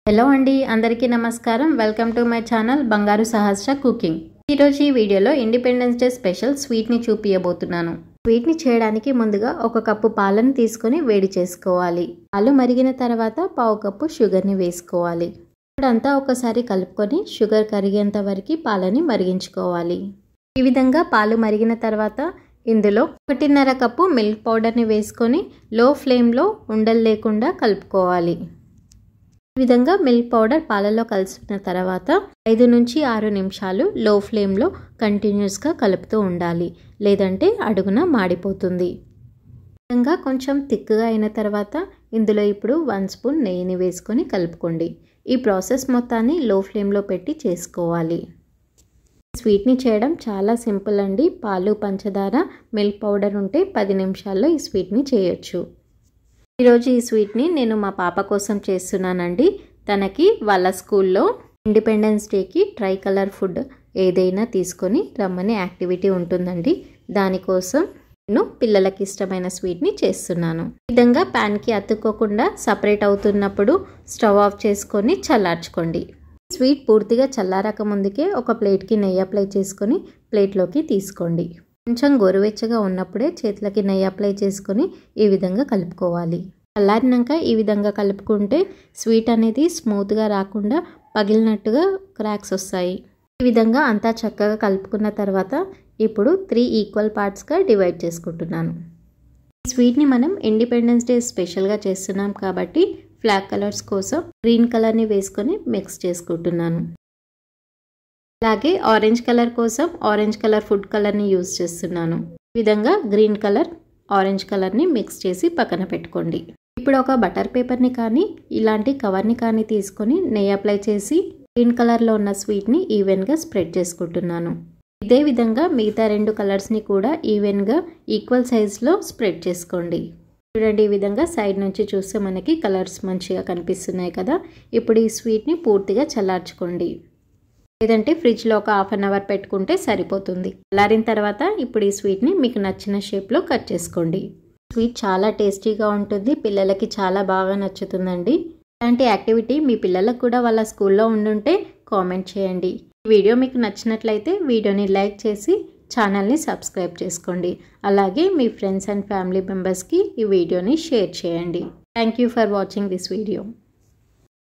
Hello అండి, అందరికీ నమస్కారం. వెల్కమ్ టు మై ఛానల్ బంగారు సహస్ర కుకింగ్. ఈరోజు ఈ వీడియోలో ఇండిపెండెన్స్ డే స్పెషల్ స్వీట్ని చూపించబోతున్నాను. స్వీట్ని చేయడానికి ముందుగా 1 కప్పు పాలను తీసుకొని వేడి చేసుకోవాలి. పాలు మరిగిన తర్వాత 1/2 కప్పు షుగర్ని వేసుకోవాలి. ఇప్పుడంతా ఒకసారి కలుపుకొని షుగర్ కరిగేంత వరకు పాలని మరిగించుకోవాలి. ఈ విధంగా పాలు మరిగిన తర్వాత ఇందులో 1.5 కప్పు మిల్క్ పౌడర్ని వేసుకొని లో ఫ్లేమ్లో ఉండలు లేకుండా కలుపుకోవాలి. ఈ విధంగా మిల్క్ పౌడర్ పాలలో కలిసిన తర్వాత 5 నుంచి 6 నిమిషాలు లో ఫ్లేమ్లో కంటిన్యూస్గా కలుపుతూ ఉండాలి, లేదంటే అడుగున మాడిపోతుంది. ఈ విధంగా కొంచెం థిక్గా అయిన తర్వాత ఇందులో ఇప్పుడు 1 స్పూన్ నెయ్యిని వేసుకొని కలుపుకోండి. ఈ ప్రాసెస్ మొత్తాన్ని లో ఫ్లేమ్లో పెట్టి చేసుకోవాలి. స్వీట్ని చేయడం చాలా సింపుల్ అండి. పాలు, పంచదార, మిల్క్ పౌడర్ ఉంటే 10 నిమిషాల్లో ఈ స్వీట్ని చేయొచ్చు. ఈరోజు ఈ స్వీట్ని నేను మా పాప కోసం చేస్తున్నానండి. తనకి వాళ్ళ స్కూల్లో ఇండిపెండెన్స్ డేకి ట్రై కలర్ ఫుడ్ ఏదైనా తీసుకొని రమ్మని యాక్టివిటీ ఉంటుందండి. దానికోసం నేను పిల్లలకి ఇష్టమైన స్వీట్ని చేస్తున్నాను. ఈ విధంగా ప్యాన్కి అతుక్కోకుండా సపరేట్ అవుతున్నప్పుడు స్టవ్ ఆఫ్ చేసుకొని చల్లార్చుకోండి. స్వీట్ పూర్తిగా చల్లారక ముందుకే ఒక ప్లేట్కి నెయ్యి అప్లై చేసుకొని ప్లేట్లోకి తీసుకోండి. కొంచెం గోరువెచ్చగా ఉన్నప్పుడే చేతులకి నెయ్యి అప్లై చేసుకొని ఈ విధంగా కలుపుకోవాలి. చల్లారినాక ఈ విధంగా కలుపుకుంటే స్వీట్ అనేది స్మూత్గా రాకుండా పగిలినట్టుగా క్రాక్స్ వస్తాయి. ఈ విధంగా అంతా చక్కగా కలుపుకున్న తర్వాత ఇప్పుడు 3 ఈక్వల్ పార్ట్స్గా డివైడ్ చేసుకుంటున్నాను. ఈ స్వీట్ని మనం ఇండిపెండెన్స్ డే స్పెషల్గా చేస్తున్నాం కాబట్టి ఫ్లాగ్ కలర్స్ కోసం గ్రీన్ కలర్ని వేసుకొని మిక్స్ చేసుకుంటున్నాను. అలాగే ఆరెంజ్ కలర్ కోసం ఆరెంజ్ కలర్ ఫుడ్ కలర్ని యూజ్ చేస్తున్నాను. ఈ విధంగా గ్రీన్ కలర్, ఆరెంజ్ కలర్ని మిక్స్ చేసి పక్కన పెట్టుకోండి. ఇప్పుడు ఒక బటర్ పేపర్ని కానీ ఇలాంటి కవర్ని కానీ తీసుకొని నెయ్యి అప్లై చేసి గ్రీన్ కలర్లో ఉన్న స్వీట్ని ఈవెన్గా స్ప్రెడ్ చేసుకుంటున్నాను. ఇదే విధంగా మిగతా 2 కలర్స్ని కూడా ఈవెన్గా ఈక్వల్ సైజ్లో స్ప్రెడ్ చేసుకోండి. చూడండి, ఈ విధంగా సైడ్ నుంచి చూస్తే మనకి కలర్స్ మంచిగా కనిపిస్తున్నాయి కదా. ఇప్పుడు ఈ స్వీట్ని పూర్తిగా చల్లార్చుకోండి, లేదంటే ఫ్రిడ్జ్లో ఒక 1/2 అవర్ పెట్టుకుంటే సరిపోతుంది. చల్లారిన తర్వాత ఇప్పుడు ఈ స్వీట్ని మీకు నచ్చిన షేప్లో కట్ చేసుకోండి. స్వీట్ చాలా టేస్టీగా ఉంటుంది, పిల్లలకి చాలా బాగా నచ్చుతుందండి. ఇలాంటి యాక్టివిటీ మీ పిల్లలకు కూడా వాళ్ళ స్కూల్లో ఉండుంటే కామెంట్ చేయండి. ఈ వీడియో మీకు నచ్చినట్లయితే వీడియోని లైక్ చేసి ఛానల్ని సబ్స్క్రైబ్ చేసుకోండి. అలాగే మీ ఫ్రెండ్స్ అండ్ ఫ్యామిలీ మెంబర్స్కి ఈ వీడియోని షేర్ చేయండి. Thank you for watching this video.